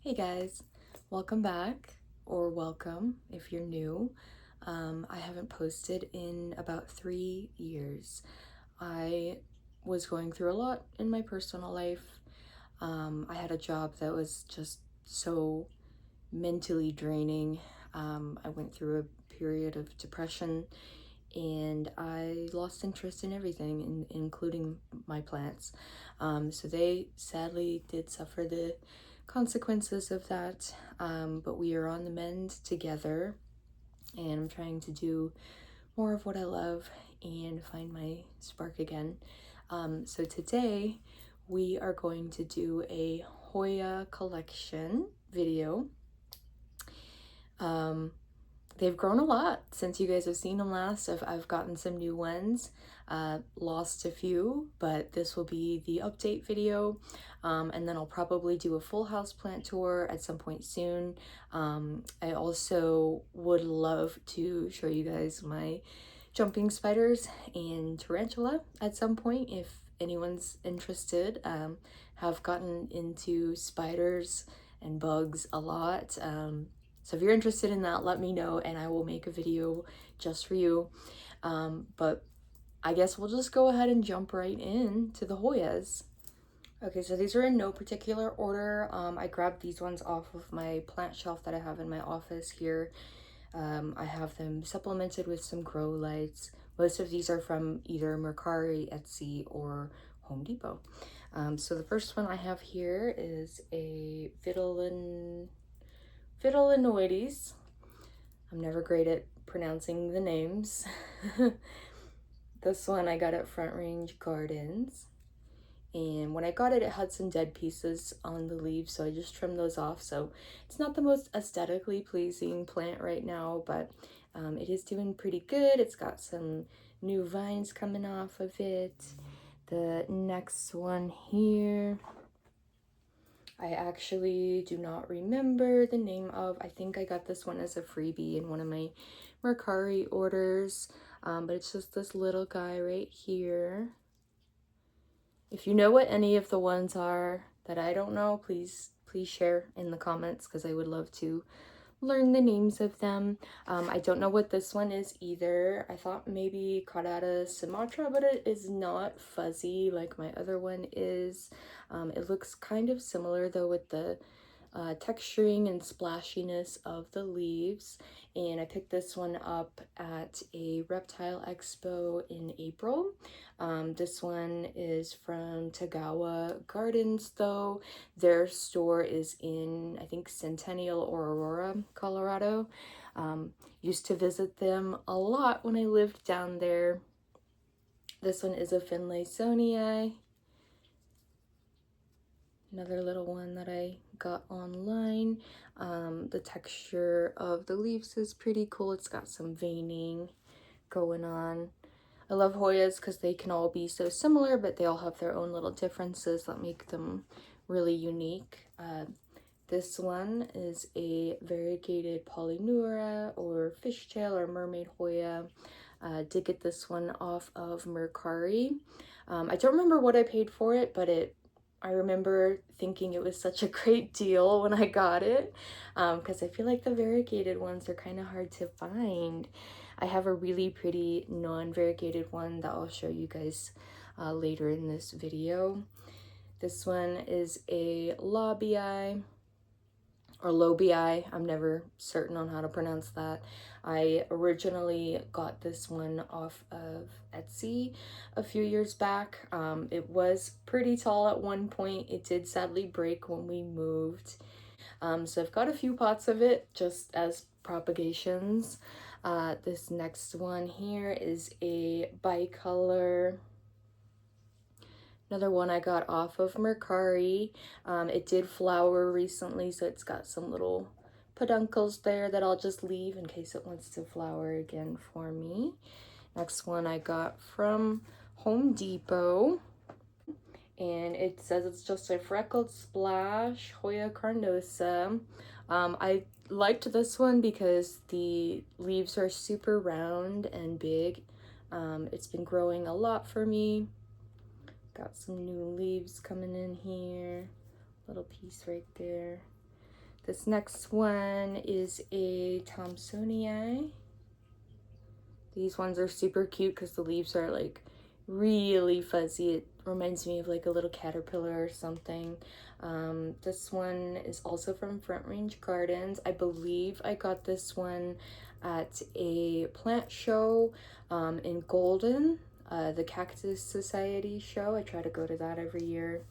Hey guys, welcome back, or welcome if you're new. I haven't posted in about 3 years. I was going through a lot in my personal life. I had a job that was just so mentally draining. I went through a period of depression and I lost interest in everything, including my plants. So they sadly did suffer the consequences of that, but we are on the mend together, and I'm trying to do more of what I love and find my spark again. So today we are going to do a Hoya Collection video. They've grown a lot since you guys have seen them last. I've gotten some new ones, lost a few, but this will be the update video. And then I'll probably do a full house plant tour at some point soon. I also would love to show you guys my jumping spiders and tarantula at some point if anyone's interested. Have gotten into spiders and bugs a lot. So if you're interested in that, let me know and I will make a video just for you. But I guess we'll just go ahead and jump right in to the Hoyas. Okay, so these are in no particular order. I grabbed these ones off of my plant shelf that I have in my office here. I have them supplemented with some grow lights. Most of these are from either Mercari, Etsy, or Home Depot. So the first one I have here is a Fiddleinoides. I'm never great at pronouncing the names. This one I got at Front Range Gardens. And when I got it, it had some dead pieces on the leaves, so I just trimmed those off. So it's not the most aesthetically pleasing plant right now, but it is doing pretty good. It's got some new vines coming off of it. The next one here, I actually do not remember the name of. I think I got this one as a freebie in one of my Mercari orders, but it's just this little guy right here. If you know what any of the ones are that I don't know, please share in the comments because I would love to learn the names of them. I don't know what this one is either. I thought maybe Caudata Sumatra, but it is not fuzzy like my other one is. It looks kind of similar though with the texturing and splashiness of the leaves, and I picked this one up at a reptile expo in April. This one is from Tagawa Gardens though. Their store is in, I think, Centennial or Aurora, Colorado. Used to visit them a lot when I lived down there. This one is a Finlaysonii. Another little one that I got online. The texture of the leaves is pretty cool. It's got some veining going on. I love Hoyas because they can all be so similar, but they all have their own little differences that make them really unique. This one is a variegated Polyneura or fishtail or mermaid Hoya. Did get this one off of Mercari. I don't remember what I paid for it, but I remember thinking it was such a great deal when I got it, because I feel like the variegated ones are kind of hard to find. I have a really pretty non-variegated one that I'll show you guys later in this video. This one is a Lobii or Lobii. I'm never certain on how to pronounce that. I originally got this one off of Etsy a few years back. It was pretty tall at one point. It did sadly break when we moved. So I've got a few pots of it just as propagations. This next one here is a bicolor. Another one I got off of Mercari. It did flower recently, so it's got some little peduncles there that I'll just leave in case it wants to flower again for me. Next one I got from Home Depot, and it says it's just a freckled splash Hoya carnosa. I liked this one because the leaves are super round and big. It's been growing a lot for me. Got some new leaves coming in here. Little piece right there. This next one is a Thomsonii. These ones are super cute because the leaves are like really fuzzy. It reminds me of like a little caterpillar or something. This one is also from Front Range Gardens. I believe I got this one at a plant show in Golden, the Cactus Society show. I try to go to that every year.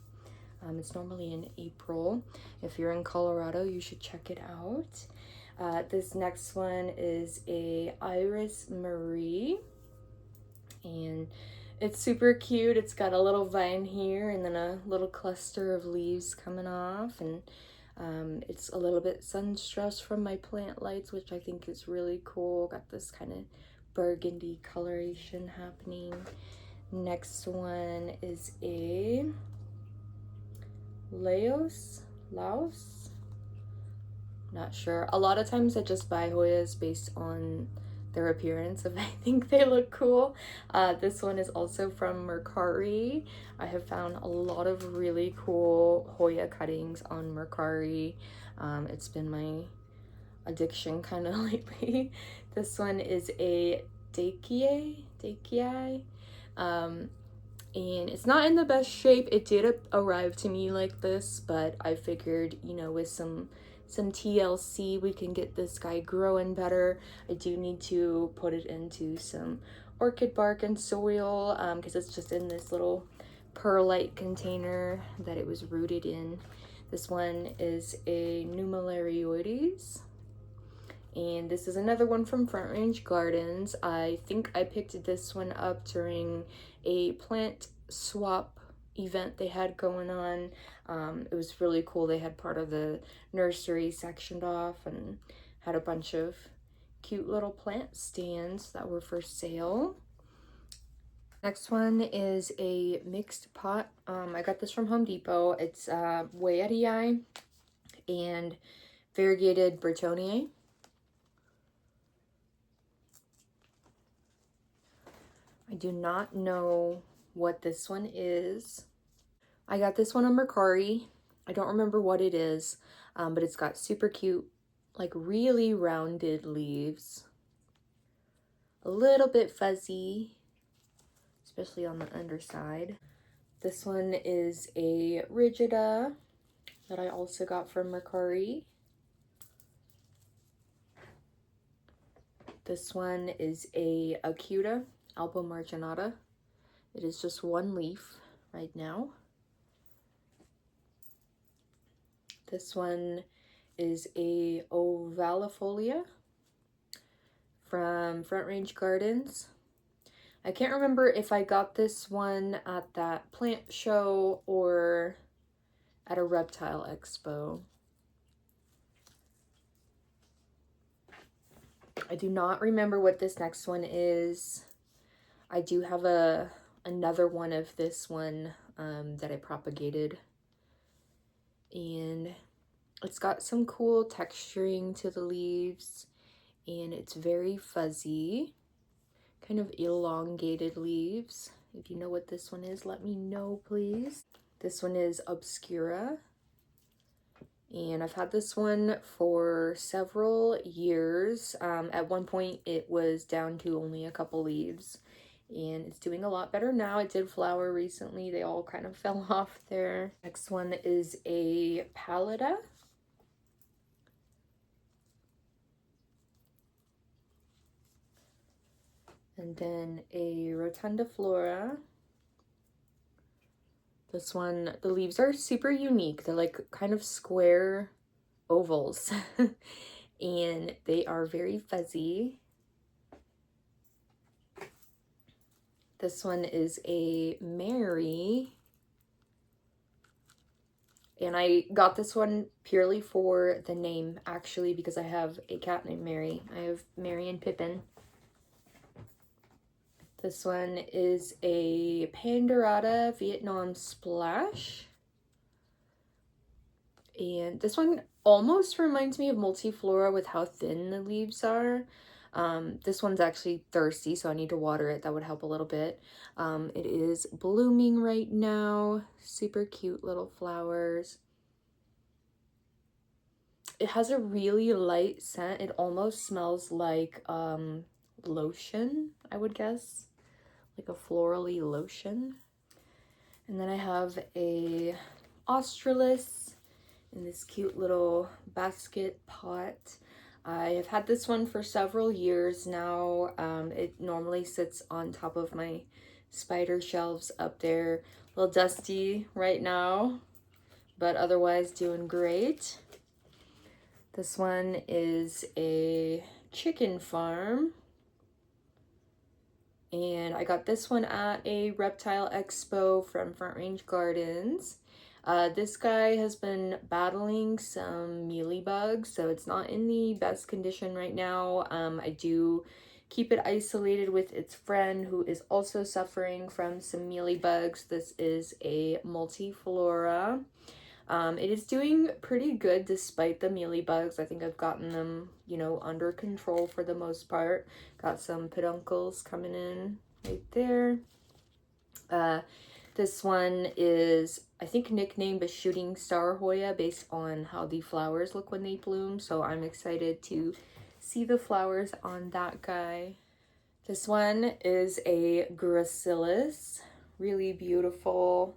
It's normally in April. If you're in Colorado, you should check it out. This next one is a Iris Marie, and it's super cute. It's got a little vine here and then a little cluster of leaves coming off, and it's a little bit sun stressed from my plant lights, which I think is really cool. Got this kind of burgundy coloration happening. Next one is a Laos, not sure. A lot of times I just buy Hoyas based on their appearance if I think they look cool. This one is also from Mercari. I have found a lot of really cool Hoya cuttings on Mercari. It's been my addiction kind of lately. This one is a Daikii. And it's not in the best shape. It did arrive to me like this, but I figured, you know, with some TLC, we can get this guy growing better. I do need to put it into some orchid bark and soil because it's just in this little perlite container that it was rooted in. This one is a Numelarioides. And this is another one from Front Range Gardens. I think I picked this one up during a plant swap event they had going on. It was really cool. They had part of the nursery sectioned off and had a bunch of cute little plant stands that were for sale. Next one is a mixed pot. I got this from Home Depot. It's Hoya and variegated Bretonnier. I do not know what this one is. I got this one on Mercari. I don't remember what it is, but it's got super cute, like really rounded leaves. A little bit fuzzy, especially on the underside. This one is a Rigida that I also got from Mercari. This one is a Acuta Albomarginata. It is just one leaf right now. This one is a Ovalifolia from Front Range Gardens. I can't remember if I got this one at that plant show or at a reptile expo. I do not remember what this next one is. I do have another one of this one that I propagated, and it's got some cool texturing to the leaves, and it's very fuzzy, kind of elongated leaves. If you know what this one is, let me know, please. This one is Obscura, and I've had this one for several years. At one point, it was down to only a couple leaves, and it's doing a lot better now. It did flower recently. They all kind of fell off there. Next one is a Pallida. And then a Rotunda Flora. This one, the leaves are super unique. They're like kind of square ovals and they are very fuzzy. This one is a Mary, and I got this one purely for the name, actually, because I have a cat named Mary. I have Mary and Pippin. This one is a Pandorata Vietnam Splash. And this one almost reminds me of Multiflora with how thin the leaves are. This one's actually thirsty, so I need to water it. That would help a little bit. It is blooming right now. Super cute little flowers. It has a really light scent. It almost smells like lotion, I would guess. Like a florally lotion. And then I have a Australis in this cute little basket pot. I have had this one for several years now. It normally sits on top of my spider shelves up there. A little dusty right now, but otherwise doing great. This one is a chicken farm. And I got this one at a reptile expo from Front Range Gardens. This guy has been battling some mealybugs, so it's not in the best condition right now. I do keep it isolated with its friend who is also suffering from some mealybugs. This is a multiflora. It is doing pretty good despite the mealybugs. I think I've gotten them, you know, under control for the most part. Got some peduncles coming in right there. This one is, I think, nicknamed a shooting star Hoya based on how the flowers look when they bloom. So I'm excited to see the flowers on that guy. This one is a gracilis, really beautiful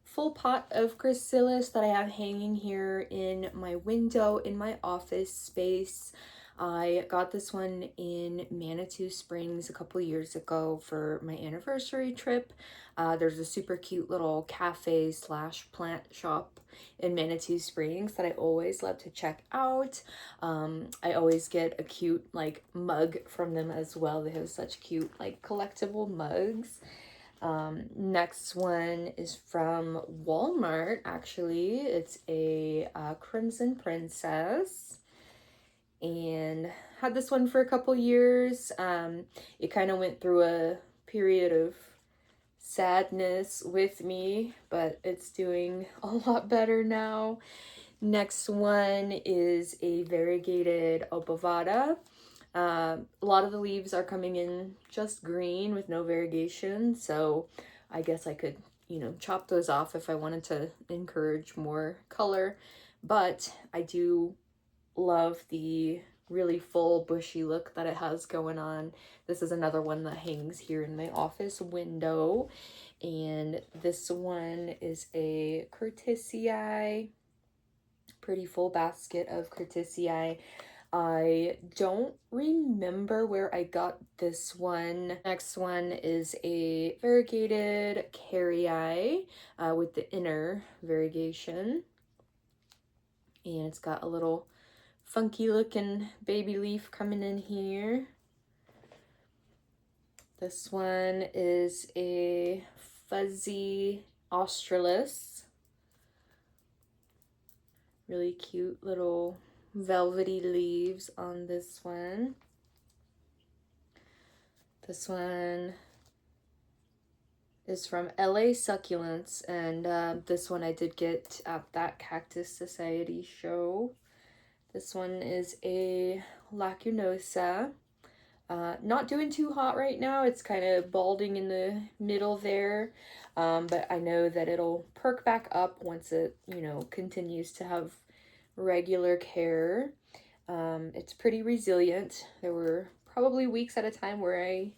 full pot of gracilis that I have hanging here in my window in my office space. I got this one in Manitou Springs a couple years ago for my anniversary trip. There's a super cute little cafe slash plant shop in Manitou Springs that I always love to check out. I always get a cute like mug from them as well. They have such cute like collectible mugs. Next one is from Walmart, actually. It's a Crimson Princess. And had this one for a couple years. It kind of went through a period of sadness with me, but it's doing a lot better now. Next one is a variegated Obovata. A lot of the leaves are coming in just green with no variegation, so I guess I could, you know, chop those off if I wanted to encourage more color. But I do love the really full bushy look that it has going on. This is another one that hangs here in my office window, and this one is a Curtisii, pretty full basket of Curtisii. I don't remember where I got this one. Next one is a variegated Carrii with the inner variegation. And it's got a little funky looking baby leaf coming in here. This one is a fuzzy Australis. Really cute little velvety leaves on this one. This one is from LA Succulents, and this one I did get at that Cactus Society show. This one is a Lacunosa. Not doing too hot right now. It's kind of balding in the middle there, but I know that it'll perk back up once it, you know, continues to have regular care. It's pretty resilient. There were probably weeks at a time where I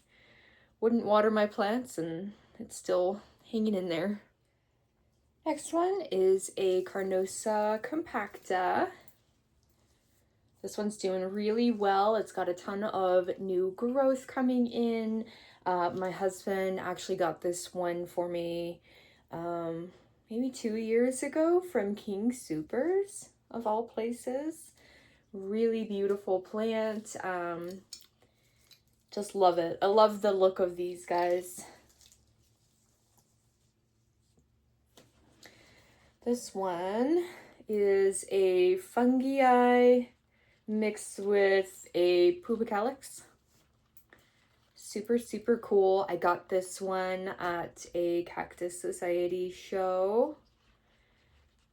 wouldn't water my plants and it's still hanging in there. Next one is a Carnosa compacta. This one's doing really well. It's got a ton of new growth coming in. My husband actually got this one for me maybe 2 years ago from King Supers, of all places. Really beautiful plant. Just love it. I love the look of these guys. This one is a fungi mixed with a pubicalix. Super, super cool. I got this one at a Cactus Society show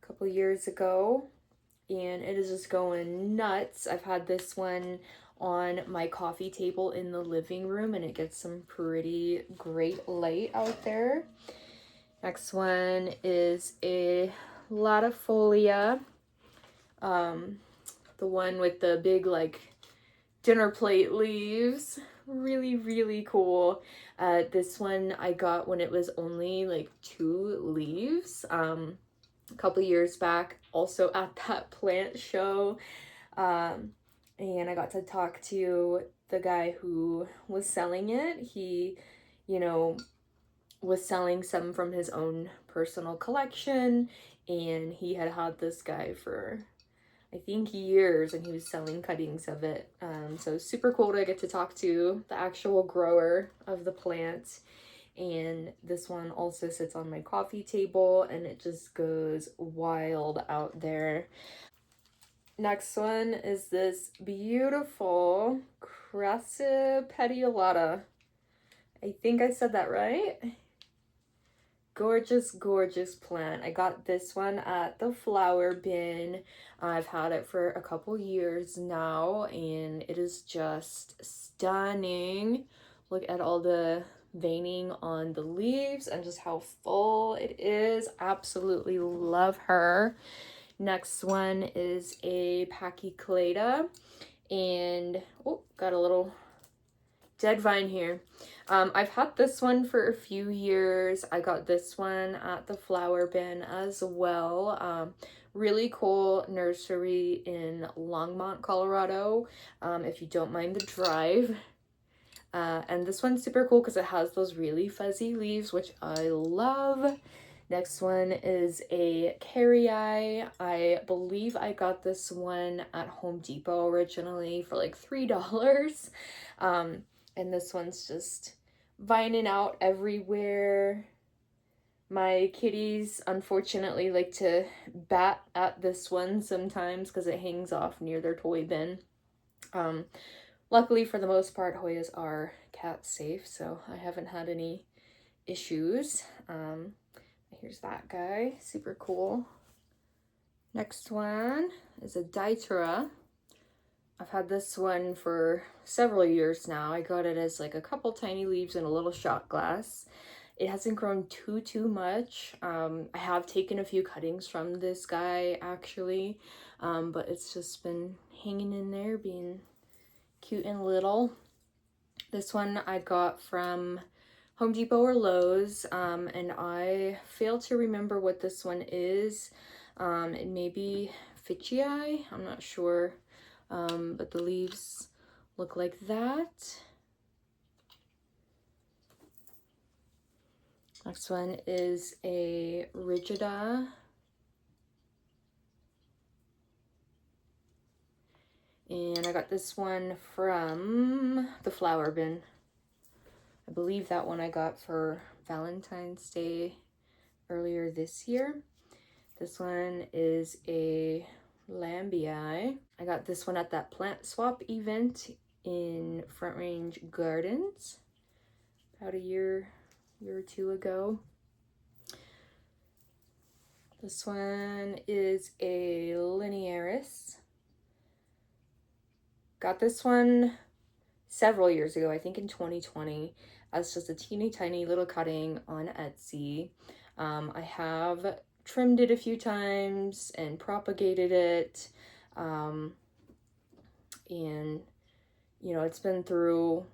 a couple years ago, and it is just going nuts. I've had this one on my coffee table in the living room, and it gets some pretty great light out there. Next one is a latifolia. the one with the big like dinner plate leaves. Really, really cool. This one I got when it was only like 2 leaves a couple years back, also at that plant show. And I got to talk to the guy who was selling it. He, you know, was selling some from his own personal collection, and he had had this guy for I think years, and he was selling cuttings of it. So super cool to get to talk to the actual grower of the plant. And this one also sits on my coffee table, and it just goes wild out there. Next one is this beautiful Crassipediolata. I think I said that right. Gorgeous, gorgeous plant. I got this one at the flower bin. I've had it for a couple years now, and it is just stunning. Look at all the veining on the leaves and just how full it is. Absolutely love her. Next one is a Pachyclata, and oh, got a little dead vine here. I've had this one for a few years. I got this one at the flower bin as well. Really cool nursery in Longmont, Colorado, if you don't mind the drive. And this one's super cool because it has those really fuzzy leaves, which I love. Next one is a carrii. I believe I got this one at Home Depot originally for like $3. And this one's just vining out everywhere. My kitties unfortunately like to bat at this one sometimes because it hangs off near their toy bin. Luckily, for the most part, Hoyas are cat safe, so I haven't had any issues. Here's that guy, super cool. Next one is a Daitra. I've had this one for several years now. I got it as like a couple tiny leaves in a little shot glass. It hasn't grown too much. I have taken a few cuttings from this guy actually, but it's just been hanging in there being cute and little. This one I got from Home Depot or Lowe's, and I fail to remember what this one is. It may be Fitchii, I'm not sure, but the leaves look like that. Next one is a Rigida. And I got this one from the flower bin. I believe that one I got for Valentine's Day earlier this year. This one is a Lambii. I got this one at that plant swap event in Front Range Gardens about a year or two ago. This one is a Linearis. Got this one several years ago, I think in 2020, as just a teeny tiny little cutting on Etsy. I have trimmed it a few times and propagated it. And, you know, it's been through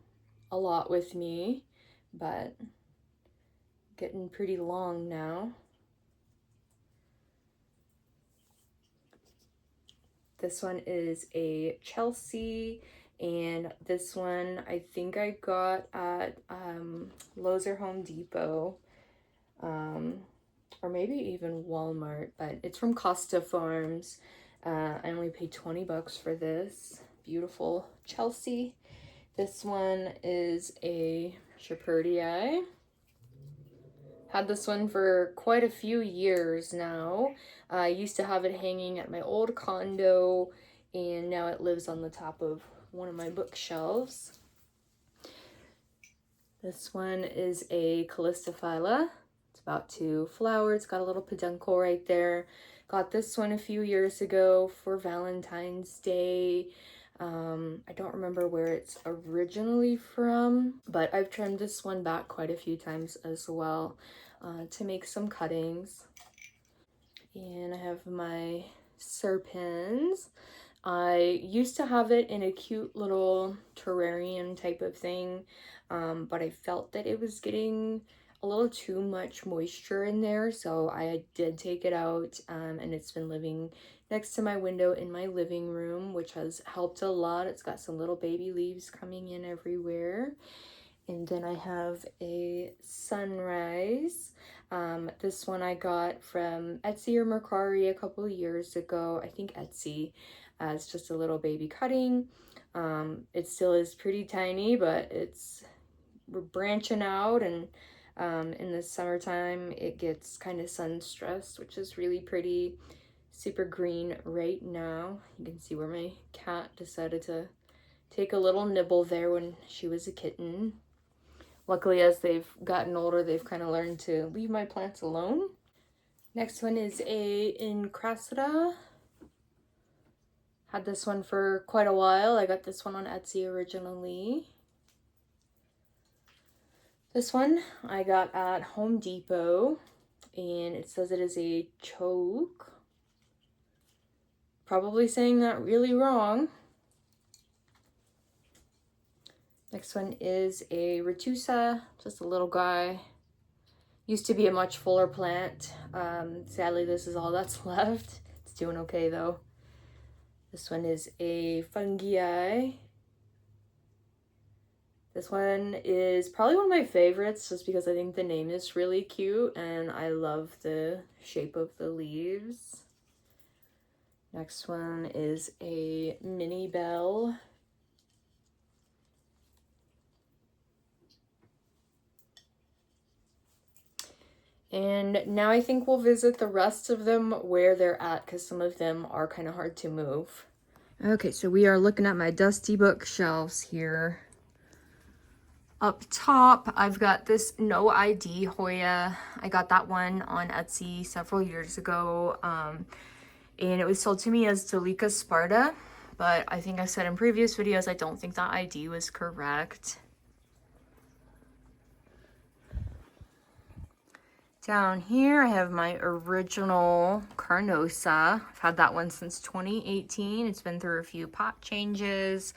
a lot with me, but getting pretty long now. This one is a Chelsea, and this one I think I got at Lowe's or Home Depot, or maybe even Walmart, but it's from Costa Farms. I only paid 20 bucks for this beautiful Chelsea. This one is a Shepherdii. Had this one for quite a few years now. I used to have it hanging at my old condo, and now it lives on the top of one of my bookshelves. This one is a Calistophylla. It's about to flower. It's got a little peduncle right there. Got this one a few years ago for Valentine's Day. I don't remember where it's originally from, but I've trimmed this one back quite a few times as well to make some cuttings. And I have my Serpens. I used to have it in a cute little terrarium type of thing, but I felt that it was getting a little too much moisture in there, so I did take it out, and it's been living next to my window in my living room, which has helped a lot. It's got some little baby leaves coming in everywhere. And then I have a sunrise. This one I got from Etsy or Mercari a couple years ago. I think Etsy. It's just a little baby cutting. It still is pretty tiny, but we're branching out, and in the summertime it gets kind of sun stressed, which is really pretty. Super green right now. You can see where my cat decided to take a little nibble there when she was a kitten. Luckily, as they've gotten older, they've kind of learned to leave my plants alone. Next one is a Incressida. Had this one for quite a while. I got this one on Etsy originally. This one I got at Home Depot, and it says it is a choke. Probably saying that really wrong. Next one is a Retusa, just a little guy. Used to be a much fuller plant. Sadly, this is all that's left. It's doing okay though. This one is a Fungi. This one is probably one of my favorites just because I think the name is really cute and I love the shape of the leaves. Next one is a Mini Bell. And now I think we'll visit the rest of them where they're at, because some of them are kind of hard to move. Okay, so we are looking at my dusty bookshelves here. Up top, I've got this No ID Hoya. I got that one on Etsy several years ago, and it was sold to me as Delica Sparta, but I think I've said in previous videos I don't think that ID was correct. Down here, I have my original Carnosa. I've had that one since 2018. It's been through a few pot changes,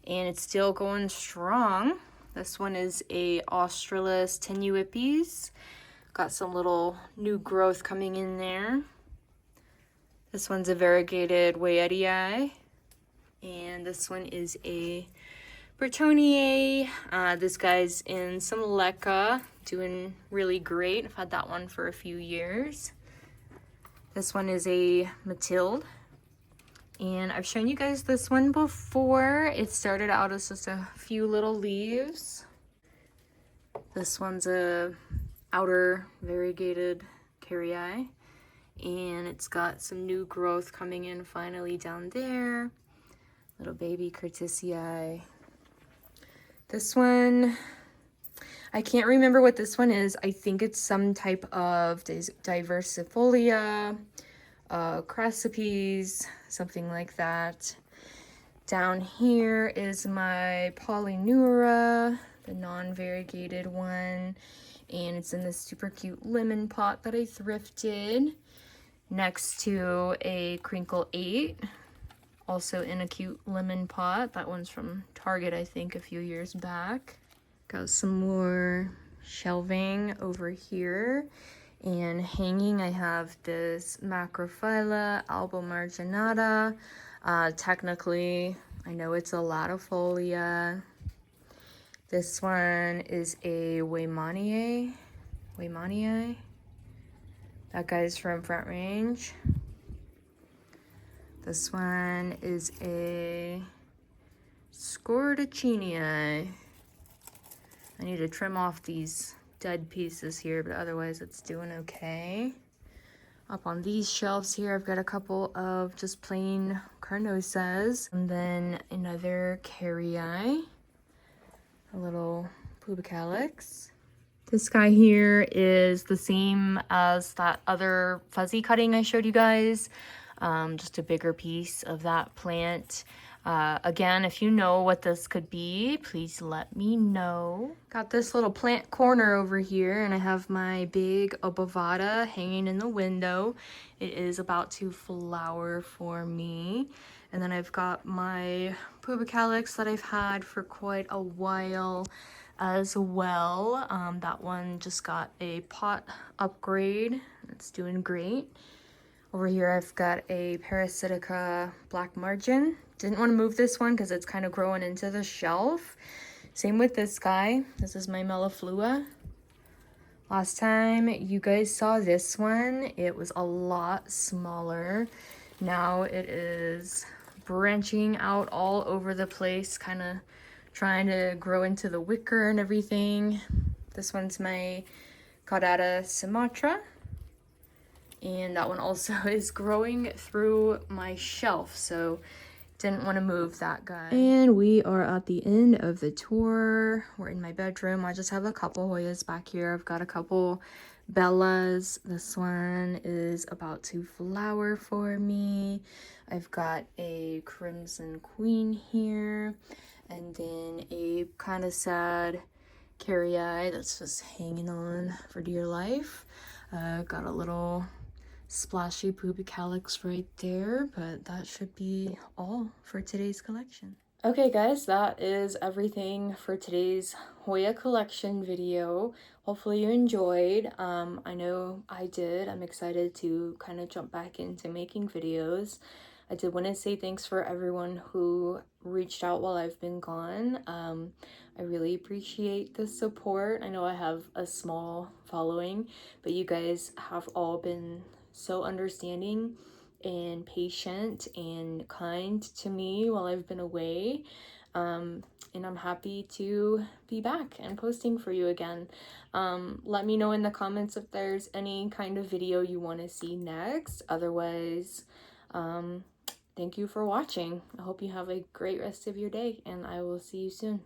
and it's still going strong. This one is a Australis tenuipes. Got some little new growth coming in there. This one's a variegated Wayettii, and this one is a Bretonnier. This guy's in some Leca, doing really great. I've had that one for a few years. This one is a Mathilde, and I've shown you guys this one before. It started out as just a few little leaves. This one's a outer variegated Carrii, and it's got some new growth coming in finally down there. Little baby Curtisii. This one, I can't remember what this one is. I think it's some type of diversifolia, crassipes, something like that. Down here is my Polyneura, the non-variegated one, and it's in this super cute lemon pot that I thrifted next to a Crinkle 8. Also in a cute lemon pot. That one's from Target, I think, a few years back. Got some more shelving over here. And hanging, I have this Macrophylla albomarginata. Technically, I know it's a latifolia. This one is a Weymaniae. That guy's from Front Range. This one is a Scordachinii. I need to trim off these dead pieces here, but otherwise it's doing okay. Up on these shelves here, I've got a couple of just plain Carnosas, and then another Carrii, a little Pubicalix. This guy here is the same as that other fuzzy cutting I showed you guys. Just a bigger piece of that plant. Again, if you know what this could be, please let me know. Got this little plant corner over here, and I have my big Obovata hanging in the window. It is about to flower for me. And then I've got my Hoya Collection that I've had for quite a while as well. That one just got a pot upgrade. It's doing great. Over here I've got a Parasitica Black Margin. Didn't want to move this one because it's kind of growing into the shelf. Same with this guy. This is my Melliflua. Last time you guys saw this one, it was a lot smaller. Now it is branching out all over the place, kind of trying to grow into the wicker and everything. This one's my Caudata Sumatra. And that one also is growing through my shelf, so didn't want to move that guy. And we are at the end of the tour. We're in my bedroom. I just have a couple Hoyas back here. I've got a couple Bellas. This one is about to flower for me. I've got a Crimson Queen here, and then a kind of sad Carrie that's just hanging on for dear life. Got a little splashy Hoya Collection right there, but that should be all for today's collection. Okay guys, that is everything for today's Hoya Collection video. Hopefully you enjoyed. I know I did. I'm excited to kind of jump back into making videos. I did want to say thanks for everyone who reached out while I've been gone. I really appreciate the support. I know I have a small following, but you guys have all been so understanding and patient and kind to me while I've been away. And I'm happy to be back and posting for you again. Let me know in the comments if there's any kind of video you want to see next. Otherwise, thank you for watching. I hope you have a great rest of your day, and I will see you soon.